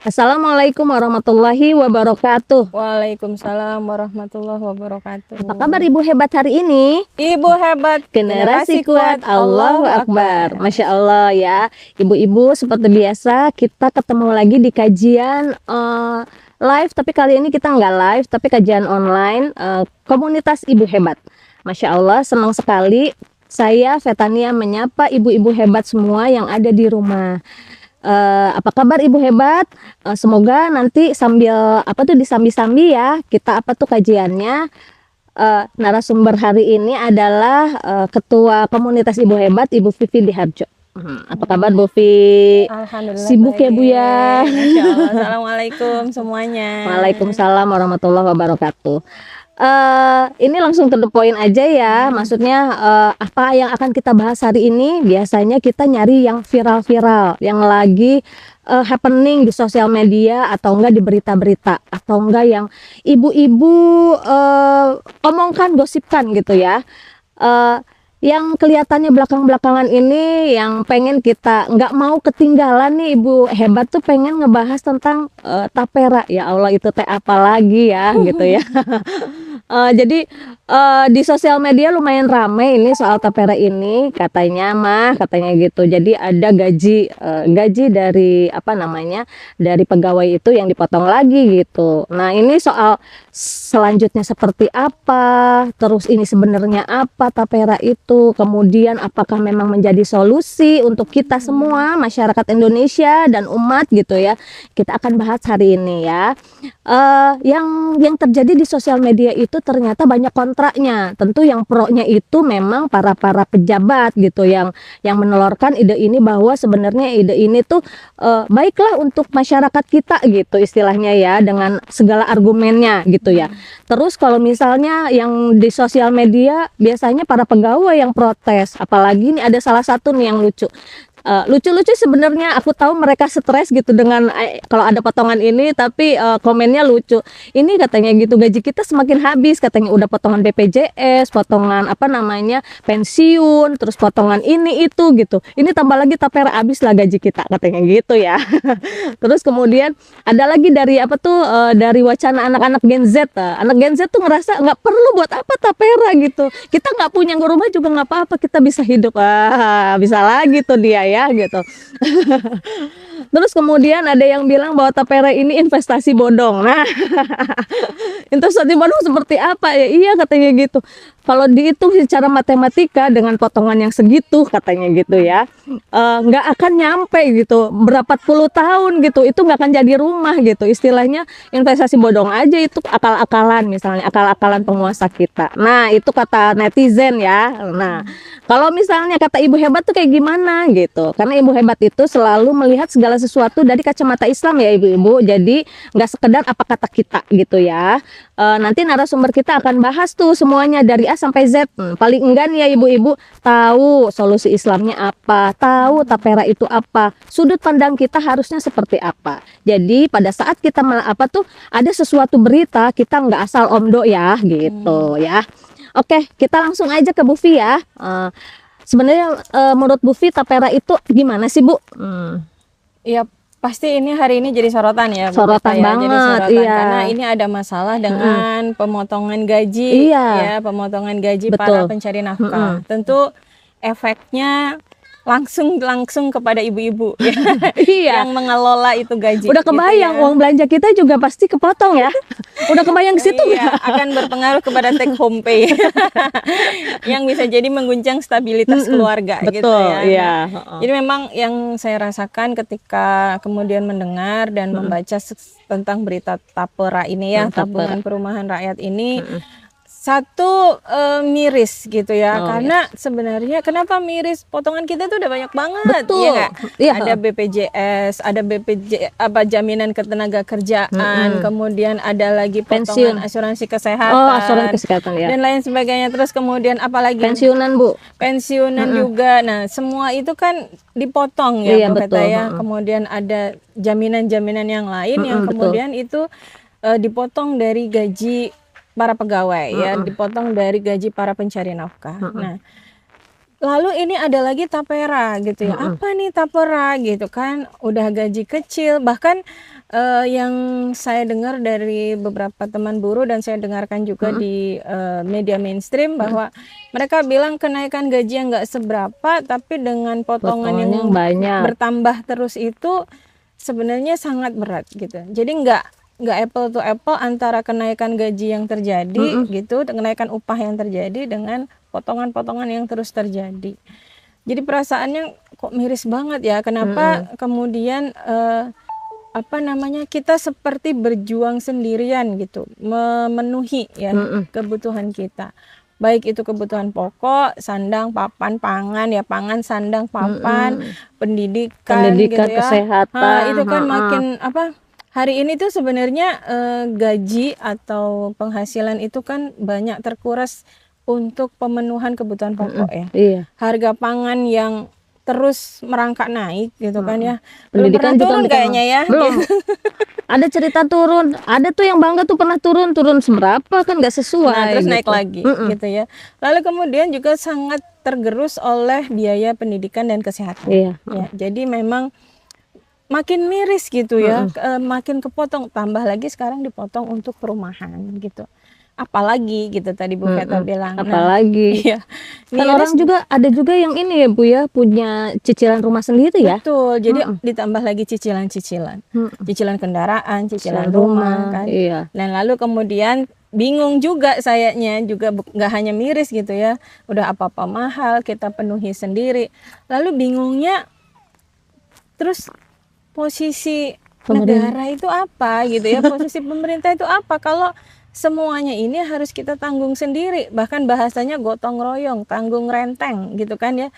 Assalamualaikum warahmatullahi wabarakatuh. Waalaikumsalam warahmatullahi wabarakatuh. Apa kabar Ibu hebat hari ini? Ibu hebat, Generasi kuat, Allahu Akbar. Masya Allah ya. Ibu-ibu seperti biasa kita ketemu lagi di kajian live. Tapi kali ini kita nggak live, tapi kajian online komunitas Ibu Hebat. Masya Allah, senang sekali saya Fetania menyapa ibu-ibu hebat semua yang ada di rumah. Apa kabar Ibu hebat? Semoga nanti sambil disambi-sambi ya kita kajiannya. Narasumber hari ini adalah Ketua Komunitas Ibu Hebat, Ibu Vivi Diharjo. Apa kabar Bu Vivi? Alhamdulillah. Sibuk baik. ya Bu ya? Masya Allah. Assalamualaikum semuanya. Waalaikumsalam warahmatullahi wabarakatuh. Ini langsung to the point aja ya. Maksudnya apa yang akan kita bahas hari ini? Biasanya kita nyari yang viral-viral, yang lagi happening di sosial media atau enggak di berita-berita, atau enggak yang ibu-ibu omongkan, gosipkan gitu ya. Yang kelihatannya belakang-belakangan ini yang pengen kita nggak mau ketinggalan nih Ibu hebat tuh pengen ngebahas tentang tapera. Ya Allah, itu teh apa lagi ya gitu ya. Jadi di sosial media lumayan ramai ini soal tapera ini, katanya gitu. Jadi ada gaji dari dari pegawai itu yang dipotong lagi gitu. Nah ini soal selanjutnya seperti apa, terus ini sebenarnya apa tapera itu, kemudian apakah memang menjadi solusi untuk kita semua masyarakat Indonesia dan umat gitu ya. Kita akan bahas hari ini ya. Yang terjadi di sosial media itu ternyata banyak kontraknya. Tentu yang pro-nya itu memang para pejabat gitu yang menelurkan ide ini, bahwa sebenarnya ide ini tuh baiklah untuk masyarakat kita gitu istilahnya ya, dengan segala argumennya gitu ya. Terus kalau misalnya yang di sosial media biasanya para pegawai yang protes, apalagi ini ada salah satu nih yang lucu. Lucu-lucu sebenarnya, aku tahu mereka stres gitu dengan kalau ada potongan ini, tapi komennya lucu. Ini katanya gitu, gaji kita semakin habis katanya, udah potongan BPJS, potongan pensiun, terus potongan ini itu gitu. Ini tambah lagi tapera, habis lah gaji kita katanya gitu ya. Terus kemudian ada lagi dari dari wacana anak-anak Gen Z. Anak Gen Z tuh ngerasa nggak perlu buat apa tapera gitu. Kita nggak punya rumah juga nggak apa-apa, kita bisa hidup. Bisa lagi tuh dia ya gitu. Terus kemudian ada yang bilang bahwa tapera ini investasi bodong. Nah, investasi bodong seperti apa ya? Iya katanya gitu. Kalau dihitung secara matematika dengan potongan yang segitu katanya gitu ya, nggak akan nyampe gitu, berapa puluh tahun gitu, itu nggak akan jadi rumah gitu. Istilahnya investasi bodong aja, itu akal-akalan, misalnya akal-akalan penguasa kita. Nah itu kata netizen ya. Nah kalau misalnya kata Ibu hebat tuh kayak gimana gitu, karena Ibu hebat itu selalu melihat segala sesuatu dari kacamata Islam ya ibu-ibu. Jadi nggak sekedar apa kata kita gitu ya. Nanti narasumber kita akan bahas tuh semuanya dari A sampai Z. Paling enggak nih ya ibu-ibu tahu solusi Islamnya apa, tahu tapera itu apa, sudut pandang kita harusnya seperti apa. Jadi pada saat kita ada sesuatu berita, kita nggak asal omdo ya gitu ya. Oke, kita langsung aja ke Bu Fi ya. Sebenarnya menurut Bu Fi tapera itu gimana sih Bu? Iya, pasti ini hari ini jadi sorotan ya. Sorotan banget, jadi sorotan, iya. karena ini ada masalah dengan pemotongan gaji, iya. ya, pemotongan gaji Betul. para pencari nafkah. Tentu efeknya langsung kepada ibu-ibu iya. yang mengelola itu gaji. Udah kebayang gitu ya. uang belanja kita juga pasti kepotong ya. Udah kebayang ke situ iya, akan berpengaruh kepada take home pay yang bisa jadi mengguncang stabilitas keluarga. Betul, gitu ya. iya. Jadi memang yang saya rasakan ketika kemudian mendengar dan membaca tentang berita tapera ini ya, tabungan perumahan rakyat ini, satu miris gitu ya. Karena sebenarnya kenapa miris? Potongan kita tuh udah banyak banget. Betul. Ya nggak? Iya. Ada BPJS, ada jaminan ketenaga kerjaan, kemudian ada lagi potongan asuransi kesehatan, asuransi kesehatan ya, dan lain sebagainya. Terus kemudian apalagi pensiunan Bu, pensiunan juga. Nah semua itu kan dipotong ya, iya, Bu betul. Feta ya. Kemudian ada jaminan-jaminan yang lain yang kemudian itu dipotong dari gaji para pegawai ya, dipotong dari gaji para pencari nafkah. Nah, lalu ini ada lagi tapera gitu ya. Apa nih tapera gitu kan? Udah gaji kecil, bahkan yang saya dengar dari beberapa teman buruh dan saya dengarkan juga di media mainstream bahwa mereka bilang kenaikan gaji yang nggak seberapa, tapi dengan potongan yang banyak, bertambah terus itu sebenarnya sangat berat gitu. Jadi nggak apple to apple antara kenaikan gaji yang terjadi gitu, kenaikan upah yang terjadi dengan potongan-potongan yang terus terjadi. Jadi perasaannya kok miris banget ya. Kenapa kemudian apa namanya, kita seperti berjuang sendirian gitu, memenuhi ya kebutuhan kita. Baik itu kebutuhan pokok, sandang, papan, pangan ya, pangan, sandang, papan, pendidikan gitu ya. Kesehatan. Itu kan makin apa? Hari ini tuh sebenarnya gaji atau penghasilan itu kan banyak terkuras untuk pemenuhan kebutuhan pokok ya. Iya. Harga pangan yang terus merangkak naik gitu kan ya. Pendidikan belum pernah turun kayaknya ya. Belum. Ada cerita turun, ada tuh yang bangga tuh pernah turun seberapa kan nggak sesuai. Nah, terus gitu. naik lagi gitu ya. Lalu kemudian juga sangat tergerus oleh biaya pendidikan dan kesehatan. Iya. Ya, jadi memang makin miris gitu ya, makin kepotong, tambah lagi sekarang dipotong untuk perumahan gitu. Apalagi gitu tadi Bu Veta bilang. Apalagi. Iya. Kan orang juga ada juga yang ini ya Bu ya, punya cicilan rumah sendiri ya. Betul. Jadi ditambah lagi cicilan-cicilan. Cicilan kendaraan, cicilan rumah kan. Iya. Dan lalu kemudian bingung juga sayanya, juga nggak hanya miris gitu ya. Udah apa-apa mahal, kita penuhi sendiri. Lalu bingungnya terus posisi negara itu apa gitu ya, posisi pemerintah itu apa kalau semuanya ini harus kita tanggung sendiri, bahkan bahasanya gotong royong, tanggung renteng gitu kan ya.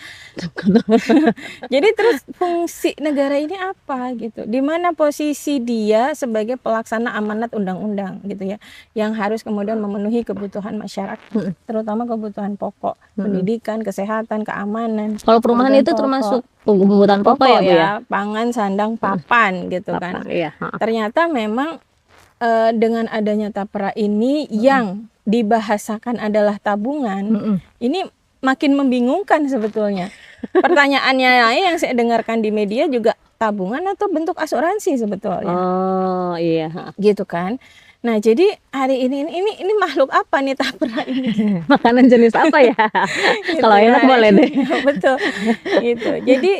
Jadi terus fungsi negara ini apa gitu, di mana posisi dia sebagai pelaksana amanat undang-undang gitu ya, yang harus kemudian memenuhi kebutuhan masyarakat, terutama kebutuhan pokok, pendidikan, kesehatan, keamanan. Kalau perumahan itu termasuk kebutuhan pokok ya Bu ya, pangan, sandang, papan gitu kan. Iya. Ternyata memang dengan adanya tapera ini yang dibahasakan adalah tabungan, ini makin membingungkan sebetulnya. Pertanyaannya yang saya dengarkan di media juga, tabungan atau bentuk asuransi sebetulnya. Oh iya. Gitu kan. Nah, jadi hari ini makhluk apa nih tapera ini? Makanan jenis apa ya? Gitu, kalau enak boleh deh. Betul. Gitu. Jadi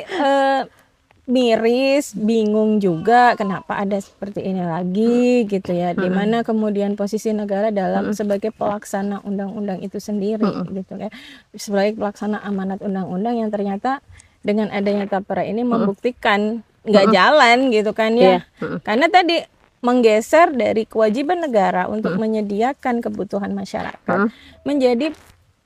miris, bingung juga kenapa ada seperti ini lagi gitu ya. Di mana kemudian posisi negara dalam sebagai pelaksana undang-undang itu sendiri gitu ya. Sebagai pelaksana amanat undang-undang yang ternyata dengan adanya tapera ini membuktikan nggak jalan gitu kan ya. Karena tadi menggeser dari kewajiban negara untuk menyediakan kebutuhan masyarakat menjadi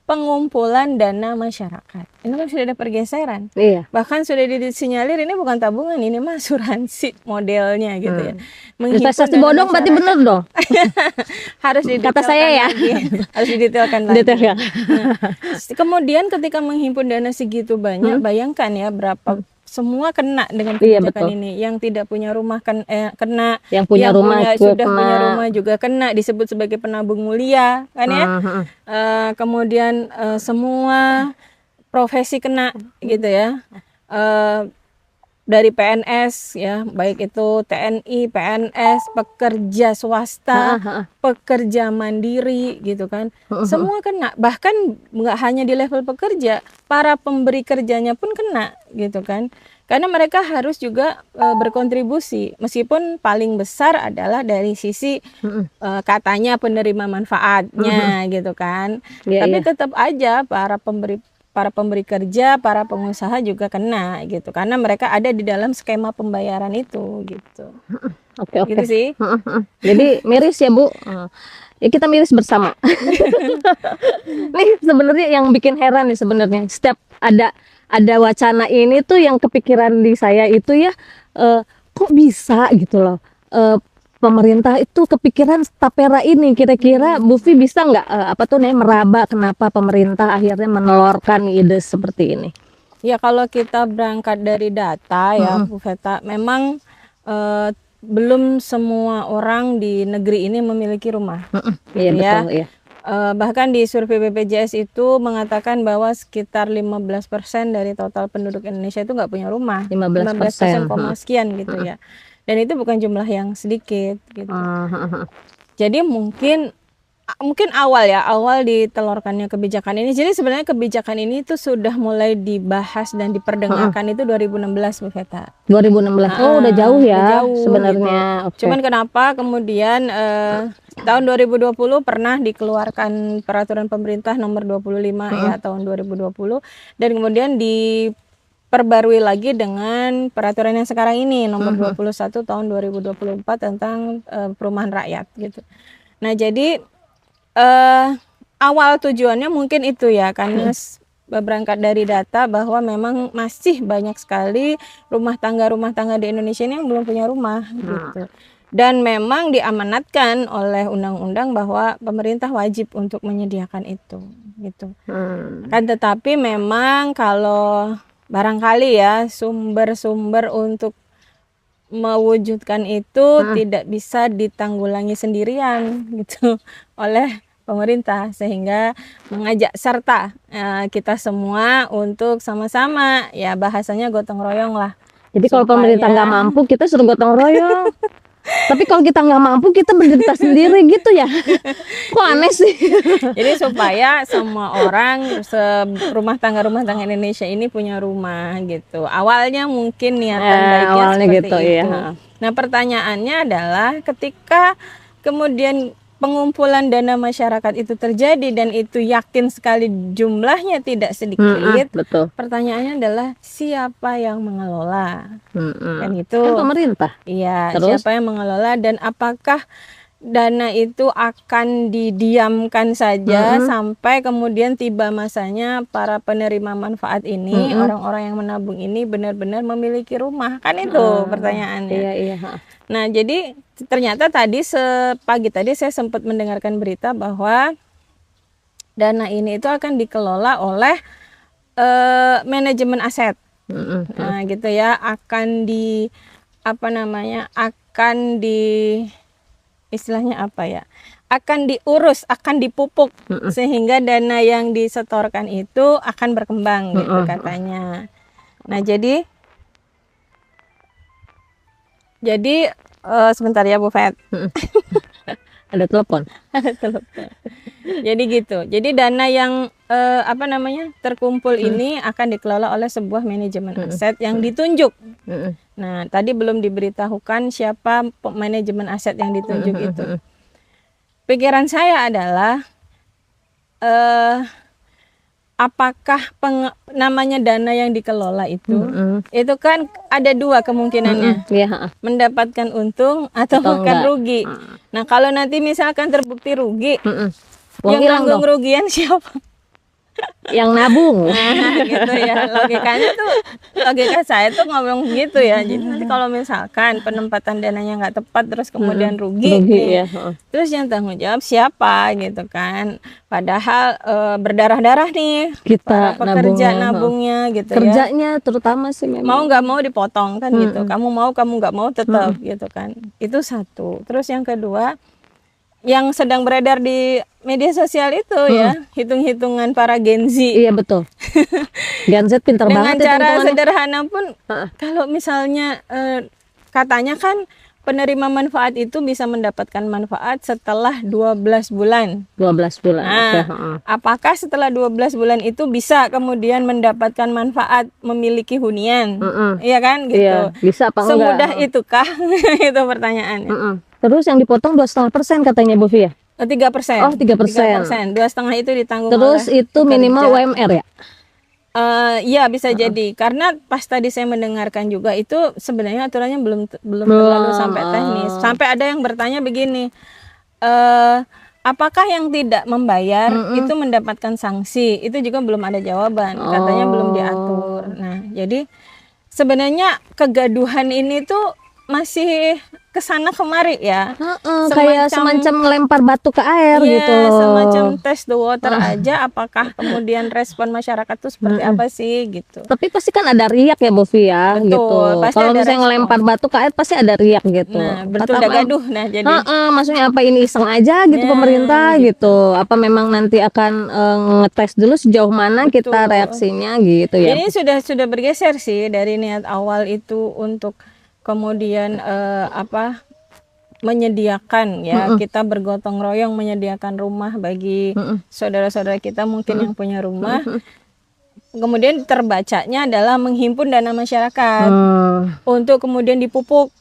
pengumpulan dana masyarakat. Ini kan sudah ada pergeseran. Iya. Bahkan sudah disinyalir ini bukan tabungan, ini mah asuransi modelnya gitu ya. Investasi bodong berarti bener dong. Harus didetailkan. Kata saya ya. Harus didetailkan lagi. Kemudian ketika menghimpun dana segitu banyak, bayangkan ya berapa semua kena dengan kebijakan ini. Yang tidak punya rumah kan kena, yang punya rumah sudah punya rumah juga kena, disebut sebagai penabung mulia kan ya. Kemudian semua profesi kena gitu ya. Dari PNS ya, baik itu TNI, PNS, pekerja swasta, pekerja mandiri gitu kan. Semua kena, bahkan nggak hanya di level pekerja, para pemberi kerjanya pun kena gitu kan. Karena mereka harus juga berkontribusi, meskipun paling besar adalah dari sisi katanya penerima manfaatnya gitu kan. Tapi tetap aja para pemberi kerja, para pengusaha juga kena gitu, karena mereka ada di dalam skema pembayaran itu gitu. Oke. Gitu sih. Jadi miris ya Bu. Ya kita miris bersama. Nih sebenarnya yang bikin heran nih sebenarnya, setiap ada wacana ini tuh yang kepikiran di saya itu ya, kok bisa gitu loh. Pemerintah itu kepikiran tapera ini, kira-kira Bu Vi bisa nggak meraba kenapa pemerintah akhirnya menelorkan ide seperti ini? Ya kalau kita berangkat dari data ya Bu Veta, memang belum semua orang di negeri ini memiliki rumah. Iya ya. betul. Iya. Bahkan di survei BPJS itu mengatakan bahwa sekitar 15% dari total penduduk Indonesia itu nggak punya rumah. 15% 15%. koma sekian gitu ya. Dan itu bukan jumlah yang sedikit gitu. Jadi mungkin awal ditelurkannya kebijakan ini. Jadi sebenarnya kebijakan ini tuh sudah mulai dibahas dan diperdengarkan itu 2016, Bu Veta. 2016. Oh, udah jauh ya jauh sebenarnya. gitu. Cuman kenapa kemudian tahun 2020 pernah dikeluarkan peraturan pemerintah nomor 25 ya tahun 2020, dan kemudian diperbarui lagi dengan peraturan yang sekarang ini nomor 21 tahun 2024 tentang perumahan rakyat gitu. Nah, jadi awal tujuannya mungkin itu ya, karena berangkat dari data bahwa memang masih banyak sekali rumah tangga di Indonesia ini yang belum punya rumah gitu. Dan memang diamanatkan oleh undang-undang bahwa pemerintah wajib untuk menyediakan itu gitu. Kan tetapi memang kalau barangkali ya sumber-sumber untuk mewujudkan itu tidak bisa ditanggulangi sendirian gitu oleh pemerintah, sehingga mengajak serta kita semua untuk sama-sama ya, bahasanya gotong royong lah. Jadi kalau pemerintah nggak mampu, kita suruh gotong royong. Tapi kalau kita nggak mampu, kita menderita sendiri gitu ya. Kok aneh sih? Jadi supaya semua orang rumah tangga Indonesia ini punya rumah gitu. Awalnya mungkin niatan baiknya awalnya seperti gitu, itu. iya. Nah, pertanyaannya adalah ketika kemudian pengumpulan dana masyarakat itu terjadi dan itu yakin sekali jumlahnya tidak sedikit. Betul. Pertanyaannya adalah siapa yang mengelola? Kan itu. Kan pemerintah. Iya, Terus? siapa yang mengelola dan apakah dana itu akan didiamkan saja sampai kemudian tiba masanya para penerima manfaat ini, orang-orang yang menabung ini benar-benar memiliki rumah, kan itu pertanyaannya. Iya. Nah, jadi ternyata pagi tadi saya sempat mendengarkan berita bahwa dana ini itu akan dikelola oleh manajemen aset. Nah, gitu ya, akan istilahnya apa ya, akan diurus, akan dipupuk sehingga dana yang disetorkan itu akan berkembang gitu katanya. Nah, jadi sebentar ya Bu Fet. Ada telepon. Jadi gitu. Jadi dana yang terkumpul ini akan dikelola oleh sebuah manajemen aset yang ditunjuk. Nah, tadi belum diberitahukan siapa manajemen aset yang ditunjuk itu. Pikiran saya adalah apakah namanya dana yang dikelola itu kan ada dua kemungkinannya, mendapatkan untung atau makan rugi. Nah, kalau nanti misalkan terbukti rugi, yang nanggung rugian siapa? Yang nabung. Nah, gitu ya, logika saya tuh ngomong gitu ya. Jadi nanti kalau misalkan penempatan dananya nggak tepat terus kemudian rugi nih, terus yang tanggung jawab siapa gitu kan? Padahal berdarah-darah nih kita pekerja nabungnya gitu. Kerjanya terutama sih memang. Mau nggak mau dipotong kan gitu. Kamu nggak mau tetap gitu kan. Itu satu. Terus yang kedua, yang sedang beredar di media sosial itu ya, hitung-hitungan para Gen Z. Iya, betul. Gen Z pintar banget. Dengan cara sederhana pun, kalau misalnya katanya kan penerima manfaat itu bisa mendapatkan manfaat setelah 12 bulan. 12 bulan. Nah, apakah setelah 12 bulan itu bisa kemudian mendapatkan manfaat memiliki hunian? Iya kan gitu. Iya, bisa apa enggak? Semudah itukah? Itu pertanyaannya. Terus yang dipotong 2,5% katanya Bu Fia. 3%. Oh, 3%. 2,5 itu ditanggung terus oleh itu minimal UMR ya? Iya, bisa jadi, karena pas tadi saya mendengarkan juga itu sebenarnya aturannya belum terlalu sampai teknis. Sampai ada yang bertanya begini, apakah yang tidak membayar itu mendapatkan sanksi? Itu juga belum ada jawaban, katanya belum diatur. Nah, jadi sebenarnya kegaduhan ini tuh masih kesana kemari ya. Kayak semacam lempar batu ke air Iya, gitu loh. semacam test the water aja, apakah kemudian respon masyarakat tuh seperti apa sih gitu. Tapi pasti kan ada riak ya Bu Vi ya. Betul, Gitu. pasti Kalau ada misalnya respon. ngelempar batu ke air pasti ada riak gitu. Nah, bertunda gaduh. Nah, jadi Maksudnya apa ini iseng aja gitu Ya, pemerintah gitu. Apa memang nanti akan ngetes dulu sejauh mana kita Betul. reaksinya gitu ya. ini sudah bergeser sih dari niat awal itu untuk kemudian menyediakan ya, kita bergotong royong menyediakan rumah bagi saudara-saudara kita mungkin yang punya rumah. Kemudian terbacanya adalah menghimpun dana masyarakat untuk kemudian dipupuk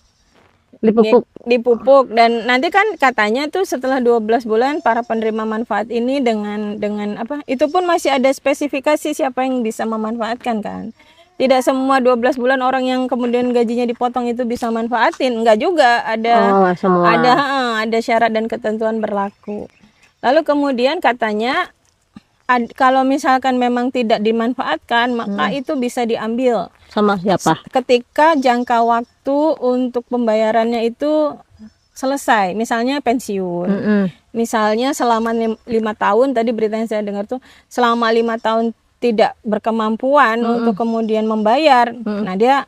dan nanti kan katanya tuh setelah 12 bulan para penerima manfaat ini dengan apa, itu pun masih ada spesifikasi siapa yang bisa memanfaatkan kan. Tidak semua 12 bulan orang yang kemudian gajinya dipotong itu bisa manfaatin, enggak juga, ada syarat dan ketentuan berlaku. Lalu kemudian katanya kalau misalkan memang tidak dimanfaatkan, maka itu bisa diambil. Sama siapa? Ketika jangka waktu untuk pembayarannya itu selesai, misalnya pensiun, misalnya selama 5 tahun, tadi berita yang saya dengar tuh selama 5 tahun tidak berkemampuan untuk kemudian membayar, nah dia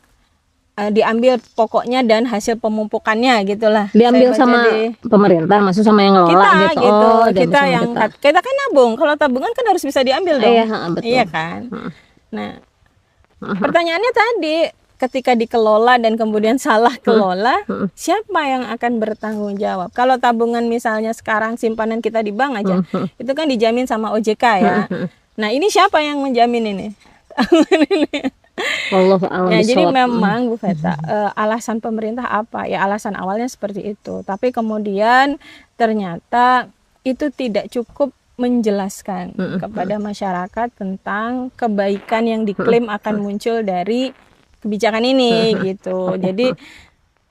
diambil pokoknya dan hasil pemumpukannya gitulah. Diambil sama pemerintah, maksud sama yang ngelola kita gitu. Kita kan nabung, kalau tabungan kan harus bisa diambil dong. Betul. Iya kan. Nah, pertanyaannya tadi, ketika dikelola dan kemudian salah kelola, siapa yang akan bertanggung jawab? Kalau tabungan misalnya sekarang simpanan kita di bank aja, itu kan dijamin sama OJK ya. Nah, ini siapa yang menjamin ini? Jadi memang Bu Veta, alasan pemerintah apa? Ya alasan awalnya seperti itu. Tapi kemudian ternyata itu tidak cukup menjelaskan kepada masyarakat tentang kebaikan yang diklaim akan muncul dari kebijakan ini gitu. Jadi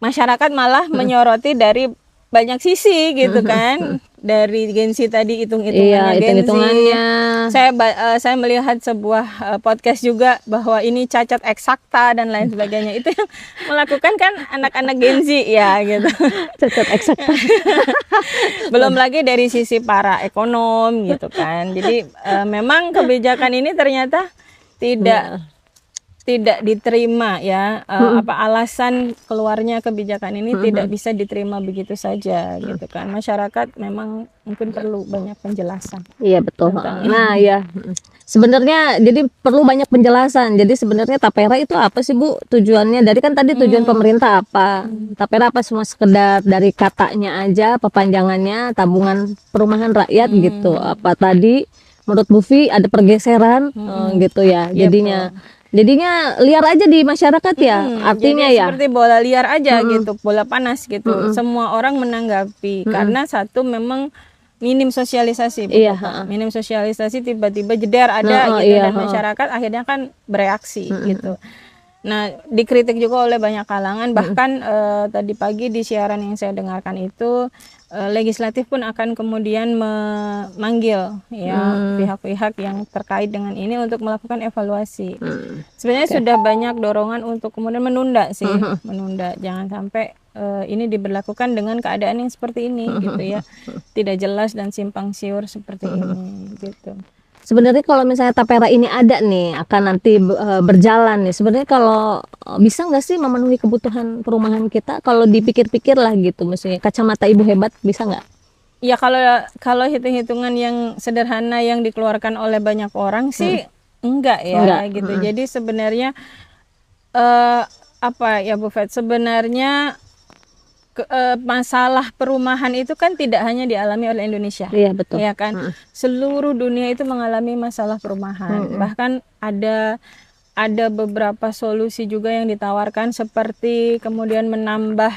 masyarakat malah menyoroti dari banyak sisi gitu kan. Dari Gensi tadi hitung-hitungannya saya melihat sebuah podcast juga bahwa ini cacat eksakta dan lain sebagainya. Itu yang melakukan kan anak-anak Gensi ya gitu. Cacat eksakta. Belum lagi dari sisi para ekonom gitu kan. Jadi memang kebijakan ini ternyata tidak diterima ya, alasan keluarnya kebijakan ini tidak bisa diterima begitu saja gitu kan. Masyarakat memang mungkin perlu banyak penjelasan. Iya betul. Nah ya, sebenarnya jadi perlu banyak penjelasan. Jadi sebenarnya tapera itu apa sih Bu tujuannya? Dari kan tadi tujuan pemerintah apa? Tapera apa semua sekedar dari katanya aja, perpanjangannya tabungan perumahan rakyat gitu. Apa tadi menurut Bu Vi ada pergeseran gitu ya. Jadinya liar aja di masyarakat ya, artinya jadi ya seperti bola liar aja gitu, bola panas gitu. Semua orang menanggapi karena satu memang minim sosialisasi, minim sosialisasi, tiba-tiba jeder ada gitu dan masyarakat akhirnya kan bereaksi gitu. Nah, dikritik juga oleh banyak kalangan, bahkan tadi pagi di siaran yang saya dengarkan itu legislatif pun akan kemudian memanggil ya pihak-pihak yang terkait dengan ini untuk melakukan evaluasi. Sebenarnya sudah banyak dorongan untuk kemudian menunda sih, menunda, jangan sampai ini diberlakukan dengan keadaan yang seperti ini gitu ya, tidak jelas dan simpang siur seperti ini gitu. Sebenarnya kalau misalnya tapera ini ada nih, akan nanti berjalan nih. Sebenarnya kalau bisa nggak sih memenuhi kebutuhan perumahan kita? Kalau dipikir-pikir lah gitu, maksudnya kacamata ibu hebat bisa nggak? Ya kalau hitung-hitungan yang sederhana yang dikeluarkan oleh banyak orang sih enggak gitu. Jadi sebenarnya apa ya Bu Fet? Sebenarnya masalah perumahan itu kan tidak hanya dialami oleh Indonesia. Iya betul. Ya kan, seluruh dunia itu mengalami masalah perumahan. Bahkan ada beberapa solusi juga yang ditawarkan seperti kemudian menambah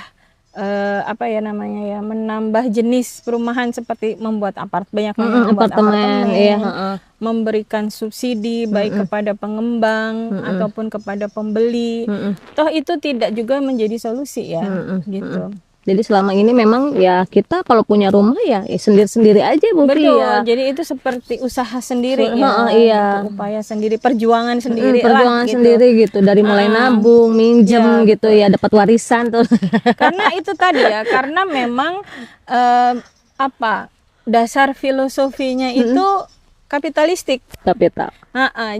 menambah jenis perumahan seperti membuat apartemen, memberikan subsidi baik kepada pengembang ataupun kepada pembeli. Toh itu tidak juga menjadi solusi ya gitu. Jadi selama ini memang ya kita kalau punya rumah ya sendiri-sendiri aja Bu Fi, Betul. ya. Jadi itu seperti usaha sendiri ya, Iya. gitu, upaya sendiri, perjuangan sendiri lah Perjuangan gitu. sendiri gitu, dari mulai nabung, minjem Iya, gitu ya, dapat warisan tuh. Karena itu tadi ya, karena memang apa dasar filosofinya itu kapitalistik. Kapital.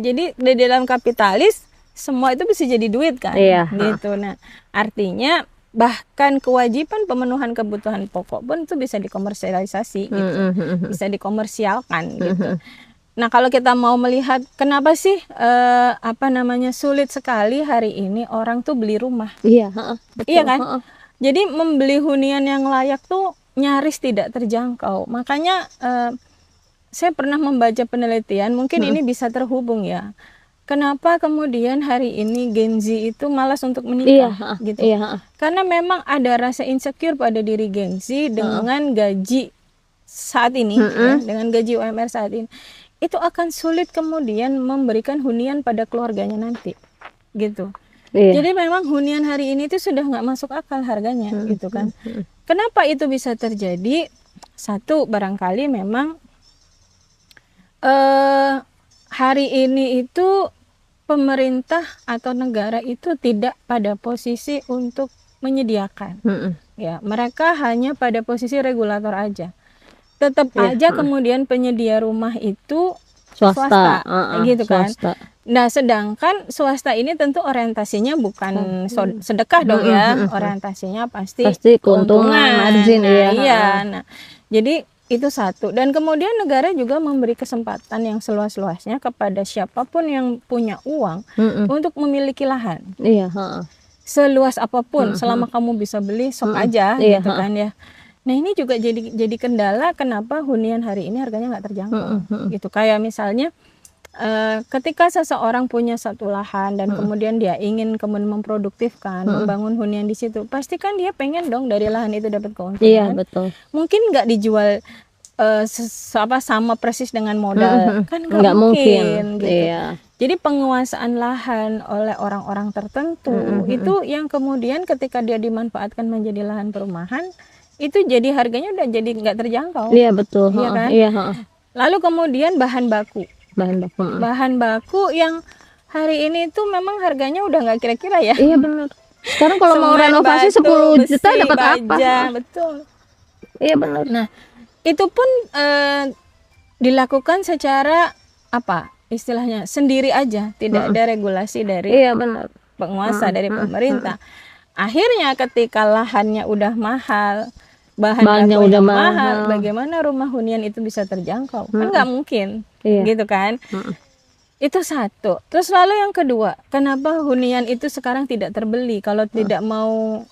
Jadi di dalam kapitalis semua itu bisa jadi duit kan, Iya. gitu. Nah, artinya bahkan kewajiban pemenuhan kebutuhan pokok pun itu bisa dikomersialisasi, gitu, bisa dikomersialkan, gitu. Nah, kalau kita mau melihat kenapa sih sulit sekali hari ini orang tuh beli rumah, Iya, betul. iya kan? Jadi membeli hunian yang layak tuh nyaris tidak terjangkau. Makanya saya pernah membaca penelitian, mungkin ini bisa terhubung ya. Kenapa kemudian hari ini Gen Z itu malas untuk menikah, gitu? Iya. Karena memang ada rasa insecure pada diri Gen Z dengan gaji saat ini, ya, dengan gaji UMR saat ini, itu akan sulit kemudian memberikan hunian pada keluarganya nanti, gitu. Iya. Jadi memang hunian hari ini itu sudah nggak masuk akal harganya, gitu kan? Kenapa itu bisa terjadi? Satu, barangkali memang hari ini itu pemerintah atau negara itu tidak pada posisi untuk menyediakan, ya, mereka hanya pada posisi regulator aja. Tetap aja kemudian penyedia rumah itu swasta, gitu kan. Nah, sedangkan swasta ini tentu orientasinya bukan sedekah dong ya, orientasinya pasti keuntungan, margin. Iya. Nah, jadi itu satu. Dan kemudian negara juga memberi kesempatan yang seluas-luasnya kepada siapapun yang punya uang untuk memiliki lahan. Iya. Seluas apapun, selama kamu bisa beli, sok aja, gitu kan ya. Nah, ini juga jadi kendala kenapa hunian hari ini harganya nggak terjangkau, gitu. Kayak misalnya ketika seseorang punya satu lahan dan kemudian dia ingin kemudian memproduktifkan, membangun hunian di situ, pasti kan dia pengen dong dari lahan itu dapat keuntungan. Iya, betul. Mungkin nggak dijual sama persis dengan modal, kan nggak mungkin. gitu. Iya. Jadi penguasaan lahan oleh orang-orang tertentu itu yang kemudian ketika dia dimanfaatkan menjadi lahan perumahan, itu jadi harganya udah jadi nggak terjangkau. Iya, betul. Iya kan? Iya. Lalu kemudian bahan baku yang hari ini itu memang harganya udah nggak kira-kira ya. Iya, benar. Sekarang kalau mau renovasi 10 juta dapat apa? Betul. Iya, benar. Nah, itu pun dilakukan secara apa istilahnya sendiri aja, tidak ada regulasi dari penguasa, dari pemerintah. Akhirnya ketika lahannya udah mahal, bahannya udah mahal, bagaimana rumah hunian itu bisa terjangkau? Kan nggak mungkin, gitu kan? Itu satu. Terus lalu yang kedua, kenapa hunian itu sekarang tidak terbeli? Kalau tidak mau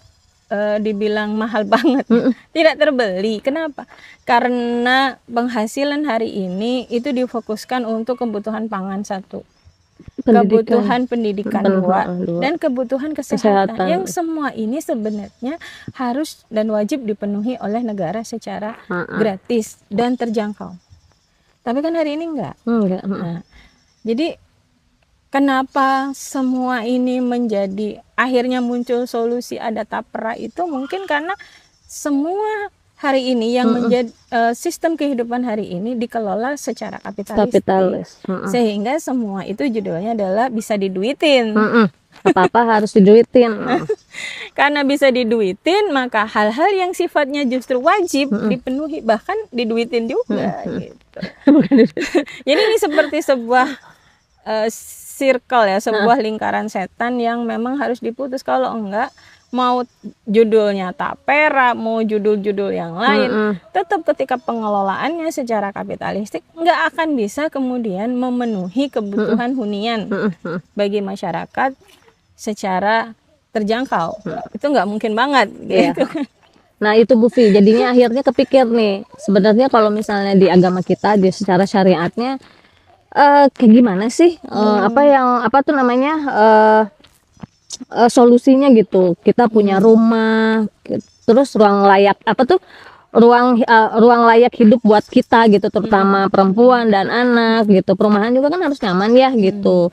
dibilang mahal banget, tidak terbeli. Kenapa? Karena penghasilan hari ini itu difokuskan untuk kebutuhan pangan satu, kebutuhan pendidikan dua, dan kebutuhan kesehatan. Yang semua ini sebenarnya harus dan wajib dipenuhi oleh negara secara gratis dan terjangkau. Tapi kan hari ini enggak. Nah, jadi kenapa semua ini menjadi akhirnya muncul solusi ada tapera itu mungkin karena semua hari ini yang menjadi sistem kehidupan hari ini dikelola secara kapitalis. Sehingga semua itu judulnya adalah bisa diduitin. Apa-apa harus diduitin. Karena bisa diduitin, maka hal-hal yang sifatnya justru wajib dipenuhi, bahkan diduitin juga gitu. Jadi ini seperti sebuah circle ya, sebuah lingkaran setan yang memang harus diputus. Kalau enggak, mau judulnya tapera, mau judul-judul yang lain, tetap ketika pengelolaannya secara kapitalistik nggak akan bisa kemudian memenuhi kebutuhan hunian bagi masyarakat secara terjangkau. Itu nggak mungkin banget gitu. Nah, itu Bu Fi, jadinya akhirnya kepikir nih, sebenarnya kalau misalnya di agama kita, di secara syariatnya kayak gimana sih solusinya gitu. Kita punya rumah, terus ruang layak ruang layak hidup buat kita gitu, terutama perempuan dan anak gitu. Perumahan juga kan harus nyaman ya gitu.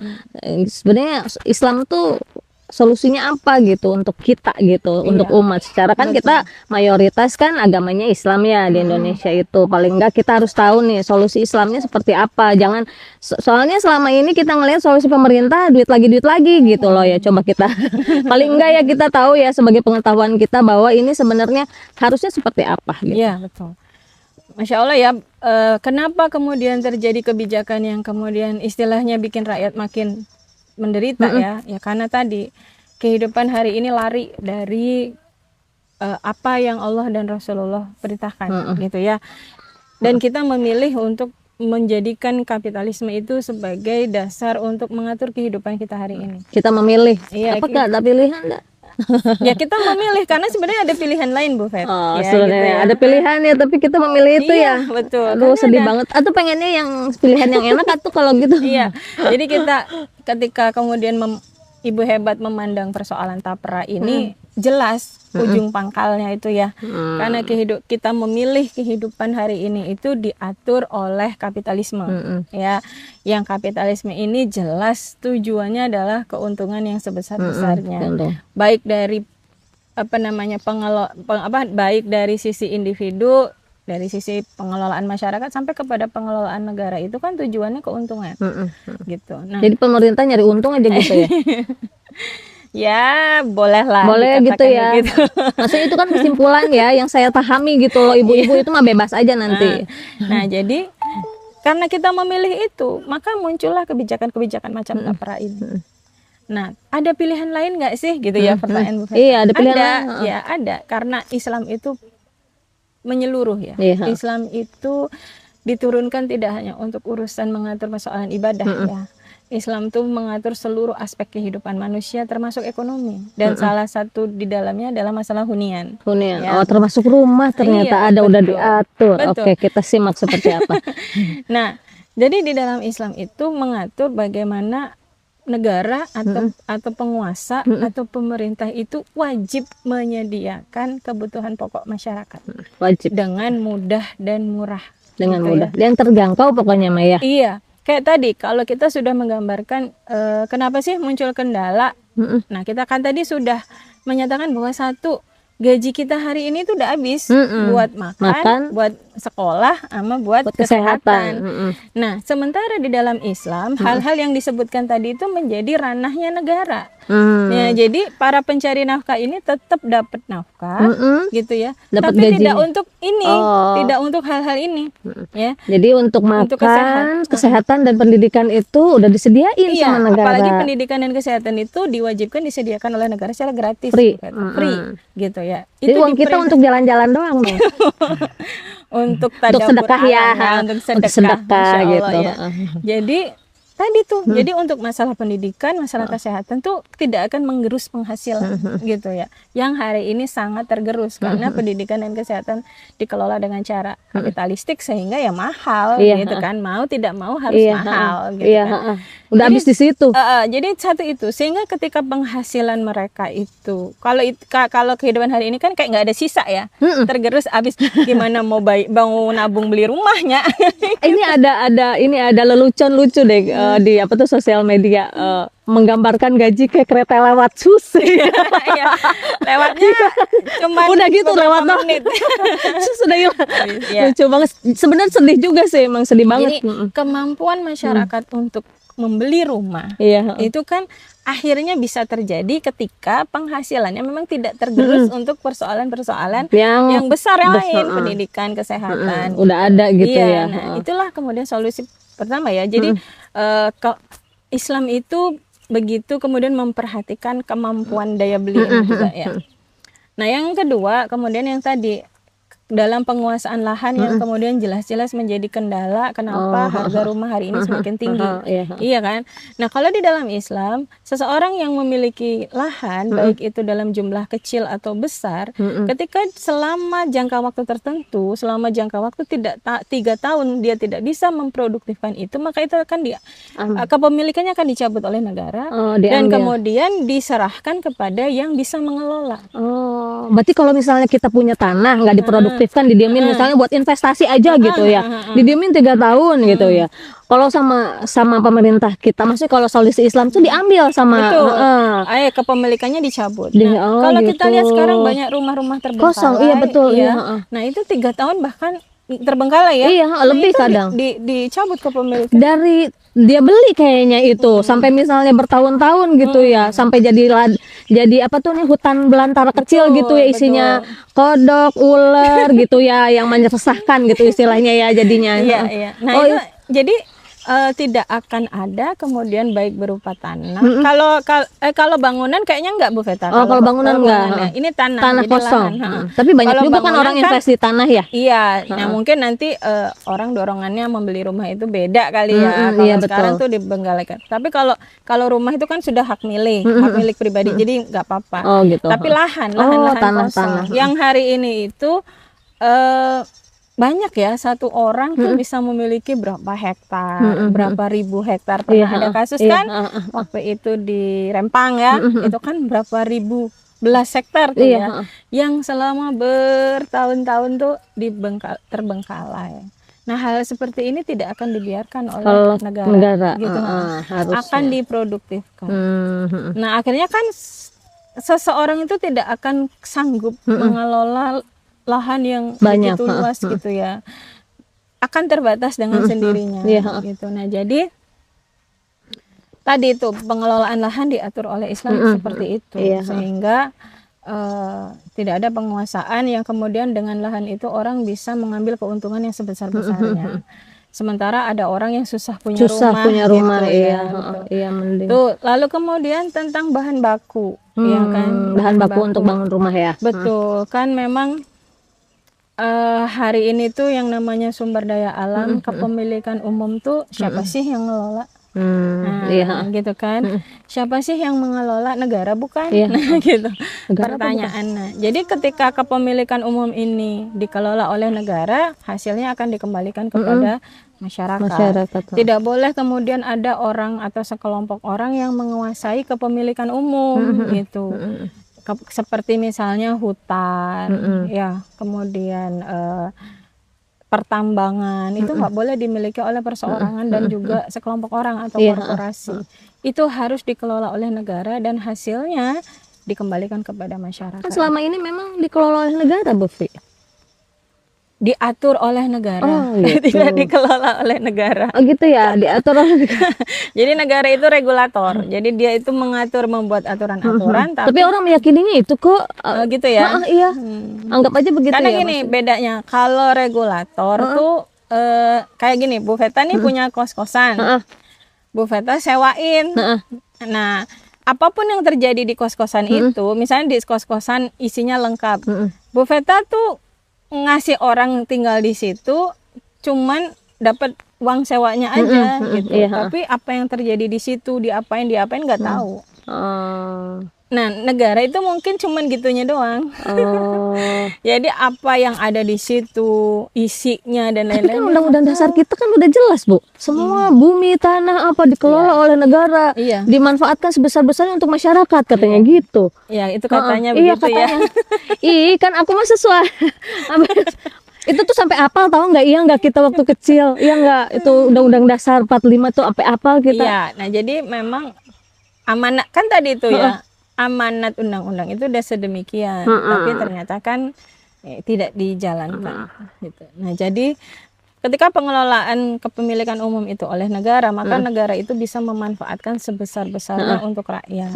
Sebenarnya Islam tuh solusinya apa gitu untuk kita gitu, untuk umat. Secara kan kita mayoritas kan agamanya Islam ya di Indonesia itu. Paling enggak kita harus tahu nih solusi Islamnya seperti apa. Jangan soalnya selama ini kita ngelihat solusi pemerintah duit lagi gitu loh ya. Coba kita paling enggak ya kita tahu ya sebagai pengetahuan kita bahwa ini sebenarnya harusnya seperti apa gitu. Iya, betul. Masya Allah ya, kenapa kemudian terjadi kebijakan yang kemudian istilahnya bikin rakyat makin menderita ya karena tadi kehidupan hari ini lari dari apa yang Allah dan Rasulullah perintahkan gitu ya, dan kita memilih untuk menjadikan kapitalisme itu sebagai dasar untuk mengatur kehidupan kita hari ini. Kita memilih, Iya, apakah ada pilihan enggak? Ya kita memilih karena sebenarnya ada pilihan lain Bu Fet. Oh, ya, sebenarnya gitu ya. ada pilihan ya, tapi kita memilih itu Iya, ya. betul. Aduh, Karena sedih banget. Atau pengennya yang pilihan yang enak atau kalau gitu. Iya, jadi kita ketika kemudian Ibu Hebat memandang persoalan tapera ini jelas ujung pangkalnya itu ya, karena kita memilih kehidupan hari ini itu diatur oleh kapitalisme, ya, yang kapitalisme ini jelas tujuannya adalah keuntungan yang sebesar-besarnya, baik dari baik dari sisi individu, dari sisi pengelolaan masyarakat sampai kepada pengelolaan negara, itu kan tujuannya keuntungan, gitu. Nah, jadi pemerintah nyari untung aja gitu ya. Ya bolehlah, boleh gitu ya. Gitu. Maksudnya itu kan kesimpulan ya yang saya pahami gitu loh, ibu-ibu itu mah bebas aja nanti. Nah jadi karena kita memilih itu, maka muncullah kebijakan-kebijakan macam tapera ini. Nah, ada pilihan lain nggak sih gitu ya pertanyaan Bu Fet? Iya, ada pilihan lain. Ya ada, karena Islam itu menyeluruh ya. Islam itu diturunkan tidak hanya untuk urusan mengatur persoalan ibadah ya. Islam tuh mengatur seluruh aspek kehidupan manusia termasuk ekonomi, dan salah satu di dalamnya adalah masalah hunian. Ya. Oh, termasuk rumah ternyata ada, udah diatur. Oke, kita simak seperti apa. Nah, jadi di dalam Islam itu mengatur bagaimana negara atau penguasa atau pemerintah itu wajib menyediakan kebutuhan pokok masyarakat. Wajib. Dengan mudah dan murah. Dengan gitu mudah. Ya. Yang terjangkau pokoknya Maya. Iya. Kayak tadi kalau kita sudah menggambarkan kenapa sih muncul kendala. Nah, kita kan tadi sudah menyatakan bahwa satu, gaji kita hari ini tuh udah habis buat makan, buat sekolah, sama buat kesehatan. Nah, sementara di dalam Islam hal-hal yang disebutkan tadi itu menjadi ranahnya negara. Ya, jadi para pencari nafkah ini tetap dapat nafkah, gitu ya. Dapet tapi gajinya. Tidak untuk ini, tidak untuk hal-hal ini, ya. Jadi untuk makan, kesehatan dan pendidikan itu udah disediain sama negara. Apalagi pendidikan dan kesehatan itu diwajibkan disediakan oleh negara secara gratis, free, gitu ya. Jadi uang kita untuk jalan-jalan doang dong. Untuk sedekah ya, untuk sedekah gitu. Ya. Jadi tadi tuh, jadi untuk masalah pendidikan, masalah kesehatan tuh tidak akan menggerus penghasilan, gitu ya. Yang hari ini sangat tergerus karena pendidikan dan kesehatan dikelola dengan cara kapitalistik sehingga ya mahal, gitu kan. Mau tidak mau harus mahal, gitu kan. Udah habis di situ. Jadi satu itu, sehingga ketika penghasilan mereka itu, kalau kehidupan hari ini kan kayak nggak ada sisa ya, tergerus habis, gimana mau nabung beli rumahnya. Ini ada lelucon lucu deh di apa tuh sosial media, menggambarkan gaji kayak kereta lewat susi. Lewatnya cuma udah gitu lewat menit. Sudah hilang. Lucu banget. Sebenarnya sedih juga sih, emang sedih banget. Jadi kemampuan masyarakat untuk membeli rumah itu kan akhirnya bisa terjadi ketika penghasilannya memang tidak tergerus untuk persoalan-persoalan yang besar lain, pendidikan, kesehatan. Udah ada gitu ya. Nah, itulah kemudian solusi pertama ya. Jadi Islam itu begitu kemudian memperhatikan kemampuan daya beli ini juga ya. Nah, yang kedua kemudian yang tadi dalam penguasaan lahan yang kemudian jelas-jelas menjadi kendala kenapa harga rumah hari ini semakin tinggi. Iya kan? Nah, kalau di dalam Islam, seseorang yang memiliki lahan baik itu dalam jumlah kecil atau besar, ketika selama jangka waktu tertentu, selama jangka waktu 3 tahun dia tidak bisa memproduktifkan itu, maka itu akan kepemilikannya akan dicabut oleh negara dan kemudian diserahkan kepada yang bisa mengelola. Berarti kalau misalnya kita punya tanah nggak diproduktifkan aktifkan, didiemin misalnya buat investasi aja gitu ya, didiemin 3 tahun gitu ya. Kalau sama pemerintah kita, maksudnya kalau solusi Islam tuh diambil sama Betul. Kepemilikannya dicabut. Di- Nah, oh, kalau kita gitu. lihat sekarang banyak rumah-rumah terbengkalai. Kosong, iya betul, ya. iya, Nah, itu 3 tahun bahkan terbengkalai ya. Iya, Nah, lebih itu kadang. dicabut kepemilikan. Dari dia beli kayaknya itu sampai misalnya bertahun-tahun gitu ya, sampai jadi apa tuh nih, hutan belantara kecil gitu ya, isinya kodok, ular gitu ya, yang meresahkan gitu istilahnya ya jadinya. Iya, iya. Nah, Oh, itu jadi tidak akan ada kemudian baik berupa tanah. Kalau bangunan kayaknya enggak, Bu Veta. Oh, kalau bangunan enggak. ya. Ini tanah, Tanah jadi kosong. lahan. Tapi banyak Kalau juga kan bangunan orang invest di tanah ya. Iya, nah mungkin nanti orang dorongannya membeli rumah itu beda kali ya. Kalau iya, sekarang betul. tuh dibenggalaikan. Tapi kalau rumah itu kan sudah hak milik pribadi, jadi nggak apa-apa. Oh, gitu. Tapi lahan tanah, kosong. tanah. Yang hari ini itu banyak ya, satu orang tuh bisa memiliki berapa hektar, berapa ribu hektar. Pernah ada kasus kan waktu itu di Rempang ya, itu kan berapa ribu belas hektar tuh ya, yang selama bertahun-tahun tuh terbengkalai. Nah, hal seperti ini tidak akan dibiarkan oleh negara gitu, akan diproduktifkan. Nah, akhirnya kan seseorang itu tidak akan sanggup mengelola lahan yang banyak, begitu luas gitu ya, akan terbatas dengan sendirinya gitu. Nah, jadi tadi itu pengelolaan lahan diatur oleh Islam seperti itu, sehingga tidak ada penguasaan yang kemudian dengan lahan itu orang bisa mengambil keuntungan yang sebesar-besarnya. Sementara ada orang yang susah punya rumah gitu, iya, mending. Tuh, lalu kemudian tentang bahan baku, ya kan, bahan baku untuk bangun rumah ya. Betul, kan memang hari ini tuh yang namanya sumber daya alam, kepemilikan umum tuh siapa sih yang ngelola? Gitu kan. Siapa sih yang mengelola? Negara bukan? Nah, gitu. Pertanyaannya. Jadi ketika kepemilikan umum ini dikelola oleh negara, hasilnya akan dikembalikan kepada masyarakat. Tidak boleh kemudian ada orang atau sekelompok orang yang menguasai kepemilikan umum gitu. Seperti misalnya hutan, ya, kemudian pertambangan, itu nggak boleh dimiliki oleh perseorangan dan juga sekelompok orang atau korporasi. Itu harus dikelola oleh negara dan hasilnya dikembalikan kepada masyarakat. Kan selama ini memang dikelola oleh negara, Bu Fi. Diatur oleh negara, tidak dikelola oleh negara. Oh gitu ya, diatur oleh negara. Jadi negara itu regulator, jadi dia itu mengatur, membuat aturan-aturan. Tapi orang meyakininya itu kok. Gitu ya. Iya. Anggap aja begitu. Karena ya, gini bedanya, kalau regulator tuh kayak gini, Bu Veta nih punya kos-kosan, Bu Veta sewain. Nah, apapun yang terjadi di kos-kosan itu, misalnya di kos-kosan isinya lengkap, Bu Veta tuh ngasih orang tinggal di situ cuman dapat uang sewanya aja gitu. Tapi apa yang terjadi di situ, diapain nggak tahu. Nah, negara itu mungkin cuman gitunya doang. Jadi apa yang ada di situ, isinya dan lain-lain. Tapi kan undang-undang dasar kita kan udah jelas, Bu. Semua bumi, tanah apa dikelola oleh negara, dimanfaatkan sebesar-besarnya untuk masyarakat, katanya gitu. Ya, itu katanya begitu ya. Kan aku mah sesuai. Itu tuh sampai apal, tahu nggak? Iya nggak kita waktu kecil? Iya nggak? Itu undang-undang dasar 45 tuh sampai apal kita. Iya, nah jadi memang amanat kan tadi itu ya. Amanat undang-undang itu udah sedemikian, tapi ternyata kan tidak dijalankan gitu. Nah, jadi ketika pengelolaan kepemilikan umum itu oleh negara, maka negara itu bisa memanfaatkan sebesar-besarnya untuk rakyat.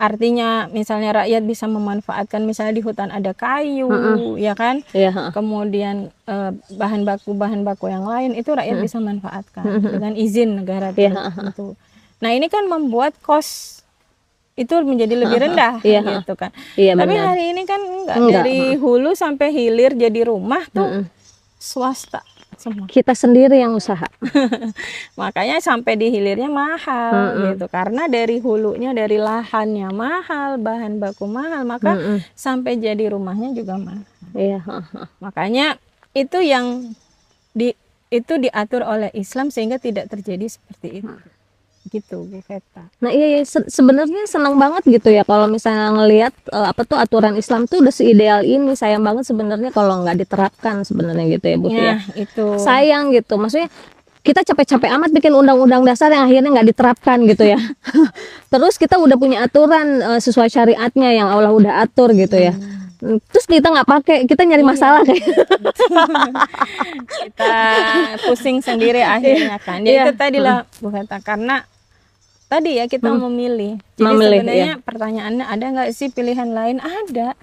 Artinya misalnya rakyat bisa memanfaatkan, misalnya di hutan ada kayu, ya kan? Kemudian bahan baku yang lain itu rakyat bisa manfaatkan dengan izin negara tertentu. Nah, ini kan membuat kos itu menjadi lebih rendah gitu kan. Tapi hari ini kan enggak. Dari hulu sampai hilir jadi rumah tuh swasta semua. Kita sendiri yang usaha. Makanya sampai di hilirnya mahal gitu. Karena dari hulunya, dari lahannya mahal, bahan baku mahal, maka sampai jadi rumahnya juga mahal. Makanya itu yang itu diatur oleh Islam sehingga tidak terjadi seperti itu. gitu Bu Feta. Nah iya, sebenarnya senang banget gitu ya kalau misalnya ngelihat apa tuh aturan Islam tuh udah seideal ini. Sayang banget sebenarnya kalau nggak diterapkan sebenarnya gitu ya Bu ya. Nah itu Sayang gitu, maksudnya kita capek-capek amat bikin undang-undang dasar yang akhirnya nggak diterapkan gitu ya. Terus kita udah punya aturan sesuai syariatnya yang Allah udah atur gitu ya. Terus kita nggak pakai, kita nyari masalah kayak. kita pusing sendiri akhirnya kan. Ya Iya. itu tadi lah Bu Feta, karena tadi ya kita memilih. Jadi Memilih, sebenarnya pertanyaannya ada nggak sih pilihan lain? Ada.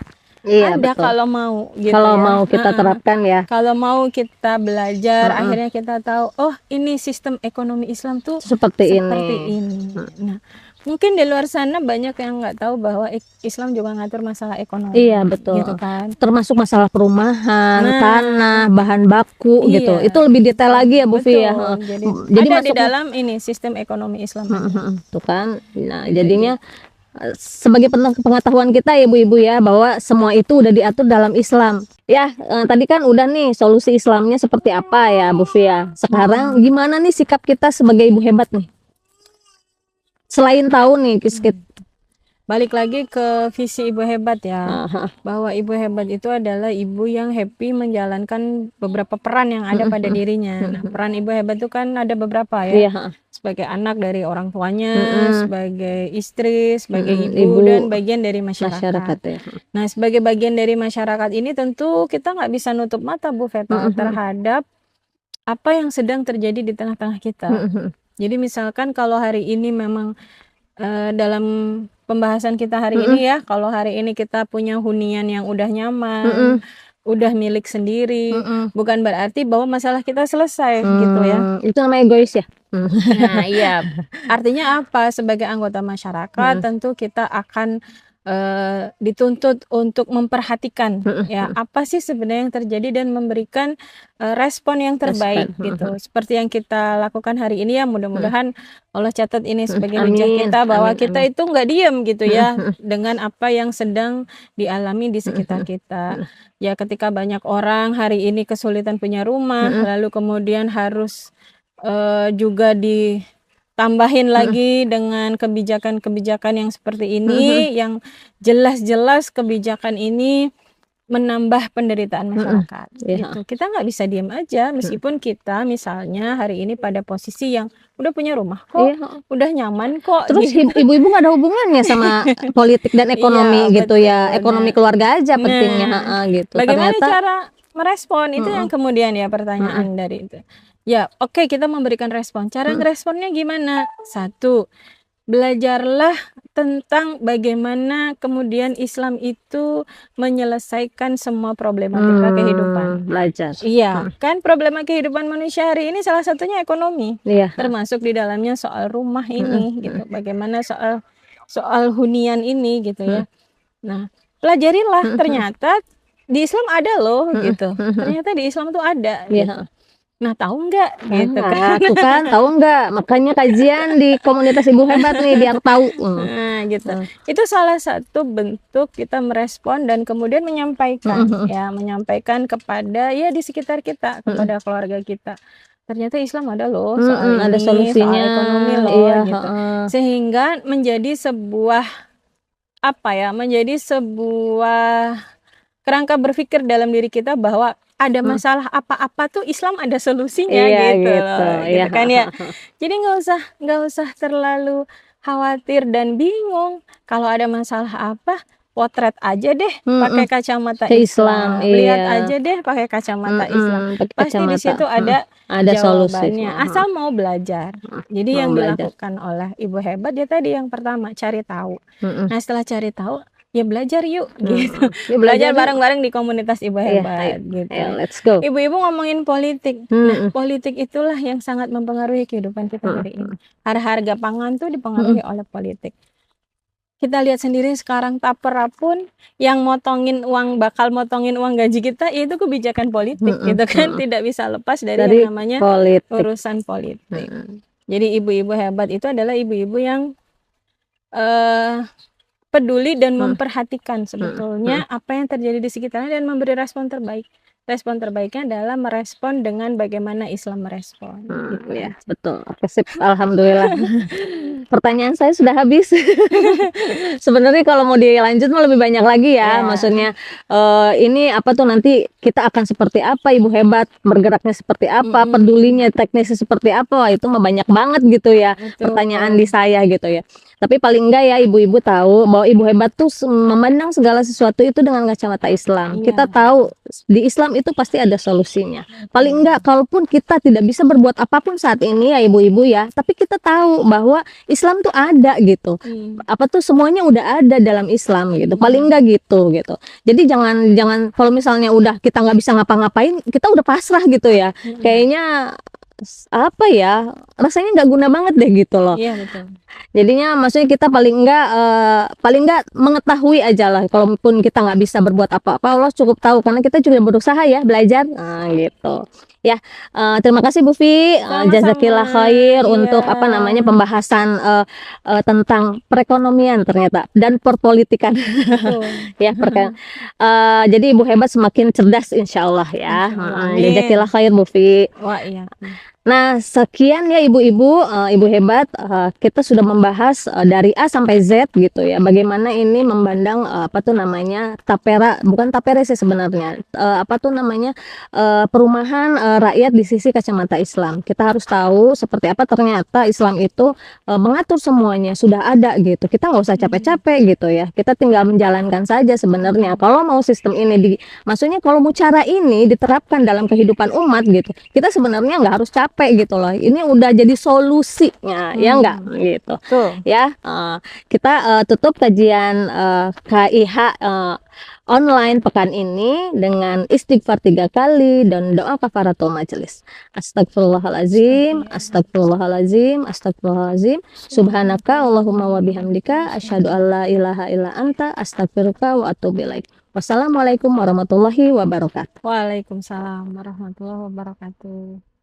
Iya Ada betul. kalau mau gitu Kalau ya. mau kita terapkan ya Kalau mau kita belajar, akhirnya kita tahu, oh ini sistem ekonomi Islam tuh seperti seperti ini. ini. Nah, mungkin di luar sana banyak yang nggak tahu bahwa Islam juga ngatur masalah ekonomi. Iya betul. Gitu kan. Termasuk masalah perumahan, Nah. tanah, bahan baku Iya. gitu. Itu lebih detail lagi ya Bu Fi ya. Jadi Jadi ada di masuk dalam ini sistem ekonomi Islam. tuh kan. Nah, jadinya sebagai pengetahuan kita ya ibu-ibu ya bahwa semua itu udah diatur dalam Islam. Ya, tadi kan udah nih solusi Islamnya seperti apa ya Bu Fia. Sekarang gimana nih sikap kita sebagai ibu hebat nih? Selain tahu nih Balik lagi ke visi ibu hebat ya. Aha. Bahwa ibu hebat itu adalah ibu yang happy menjalankan beberapa peran yang ada pada dirinya. Nah, peran ibu hebat itu kan ada beberapa ya. Iya. Sebagai anak dari orang tuanya, sebagai istri, sebagai Ibu, dan bagian dari masyarakat. ya. Nah, sebagai bagian dari masyarakat ini tentu kita nggak bisa nutup mata Bu Feta terhadap apa yang sedang terjadi di tengah-tengah kita. Jadi misalkan kalau hari ini memang dalam pembahasan kita hari ini ya, kalau hari ini kita punya hunian yang udah nyaman, udah milik sendiri, bukan berarti bahwa masalah kita selesai gitu ya. Itu namanya egois ya. Nah iya, artinya apa? Sebagai anggota masyarakat tentu kita akan dituntut untuk memperhatikan ya apa sih sebenarnya yang terjadi dan memberikan respon yang terbaik gitu. Seperti yang kita lakukan hari ini ya, mudah-mudahan Allah catat ini sebagai hujah kita bahwa kita itu nggak diem gitu ya dengan apa yang sedang dialami di sekitar kita. Ya ketika banyak orang hari ini kesulitan punya rumah, lalu kemudian harus juga ditambahin lagi dengan kebijakan-kebijakan yang seperti ini, yang jelas-jelas kebijakan ini menambah penderitaan masyarakat. Gitu. Kita nggak bisa diam aja meskipun kita misalnya hari ini pada posisi yang udah punya rumah kok, udah nyaman kok. Terus gitu. ibu-ibu nggak ada hubungannya sama politik dan ekonomi Iya, gitu ya, betul. ekonomi keluarga aja pentingnya gitu. Bagaimana Ternyata cara merespon itu yang kemudian ya pertanyaan dari itu. Ya, oke, kita memberikan respon. Cara ngeresponnya gimana? Satu, belajarlah tentang bagaimana kemudian Islam itu menyelesaikan semua problematika kehidupan. Belajar. Iya, kan problema kehidupan manusia hari ini salah satunya ekonomi. Iya. Termasuk di dalamnya soal rumah ini gitu. Bagaimana soal hunian ini gitu ya. Nah, pelajarilah ternyata di Islam ada loh gitu. Ternyata di Islam tuh ada gitu. Nah, tahu nggak gitu kan? Tuh kan, tahu nggak? Makanya kajian di komunitas ibu hebat nih biar tahu. Nah, gitu. Itu salah satu bentuk kita merespon dan kemudian menyampaikan ya, menyampaikan kepada ya di sekitar kita, kepada keluarga kita. Ternyata Islam ada loh soal ada ini, solusinya, soal ekonomi loh iya, gitu. Sehingga menjadi sebuah apa ya? Menjadi sebuah kerangka berpikir dalam diri kita bahwa ada masalah apa-apa tuh Islam ada solusinya gitu kan ya. Jadi nggak usah terlalu khawatir dan bingung. Kalau ada masalah apa, potret aja deh pakai kacamata Islam. Lihat aja deh pakai kacamata Islam. Pasti di situ ada jawabannya. Asal mau belajar. Jadi yang dilakukan oleh ibu hebat ya tadi yang pertama cari tahu. Nah setelah cari tahu ya belajar yuk gitu. Belajar bareng-bareng di komunitas ibu hebat gitu. Let's go. Ibu-ibu ngomongin politik. Nah, politik itulah yang sangat mempengaruhi kehidupan kita hari ini. Harga pangan tuh dipengaruhi oleh politik. Kita lihat sendiri sekarang tapera pun yang bakal motongin uang gaji kita itu kebijakan politik gitu kan. Tidak bisa lepas dari yang namanya urusan politik. Jadi ibu-ibu hebat itu adalah ibu-ibu yang peduli dan memperhatikan sebetulnya apa yang terjadi di sekitarnya dan memberi respon terbaik. respon terbaiknya adalah merespon dengan bagaimana Islam merespon. Gitu Ya, betul. Oke, sip. Alhamdulillah. Pertanyaan saya sudah habis. Sebenarnya kalau mau dilanjut mah lebih banyak lagi ya. Iya. Maksudnya ini apa tuh nanti kita akan seperti apa, Ibu Hebat bergeraknya seperti apa, pedulinya teknisnya seperti apa. Wah, itu mah banyak banget gitu ya. Betul. Pertanyaan di saya gitu ya. Tapi paling enggak ya ibu-ibu tahu bahwa Ibu Hebat tuh memandang segala sesuatu itu dengan kacamata Islam. Iya. Kita tahu di Islam itu pasti ada solusinya. Paling enggak kalaupun kita tidak bisa berbuat apapun saat ini ya ibu-ibu ya, tapi kita tahu bahwa Islam tuh ada gitu. Apa tuh semuanya udah ada dalam Islam gitu. Paling enggak gitu. Jadi jangan kalau misalnya udah kita nggak bisa ngapa-ngapain, kita udah pasrah gitu ya. Kayaknya apa ya, rasanya nggak guna banget deh gitu loh. Iya, betul. Jadinya maksudnya kita paling enggak mengetahui aja lah. Kalaupun kita nggak bisa berbuat apa-apa, Allah cukup tahu karena kita juga berusaha ya belajar. Nah, gitu. Ya, terima kasih Bu Fi. Sama-sama. Jazakillah khair Iya. untuk apa namanya pembahasan tentang perekonomian ternyata dan perpolitikan. Betul. Ya, jadi Ibu Hebat semakin cerdas insya Allah ya. Insya Allah. Amin. Jazakillah khair Bu Fi. Wah, iya. Nah, sekian ya ibu-ibu, Ibu Hebat, kita sudah membahas dari A sampai Z gitu ya. Bagaimana ini memandang apa tuh namanya tapera, bukan tapera sih sebenarnya, apa tuh namanya perumahan rakyat di sisi kacamata Islam. Kita harus tahu seperti apa ternyata Islam itu mengatur semuanya, sudah ada gitu. Kita nggak usah capek-capek gitu ya. Kita tinggal menjalankan saja sebenarnya. Kalau mau sistem ini maksudnya kalau mau cara ini diterapkan dalam kehidupan umat gitu, kita sebenarnya nggak harus capek gitu loh. Ini udah jadi solusinya, ya enggak gitu. Betul. Ya, kita tutup kajian KIH online pekan ini dengan istighfar 3 kali dan doa kafaratul majelis. Astagfirullahalazim, astagfirullahalazim, astagfirullahalazim. Subhanaka Allahumma wa bihamdika asyhadu an la ilaha illa anta astaghfiruka wa atubu ilaik. Wassalamualaikum warahmatullahi wabarakatuh. Waalaikumsalam warahmatullahi wabarakatuh.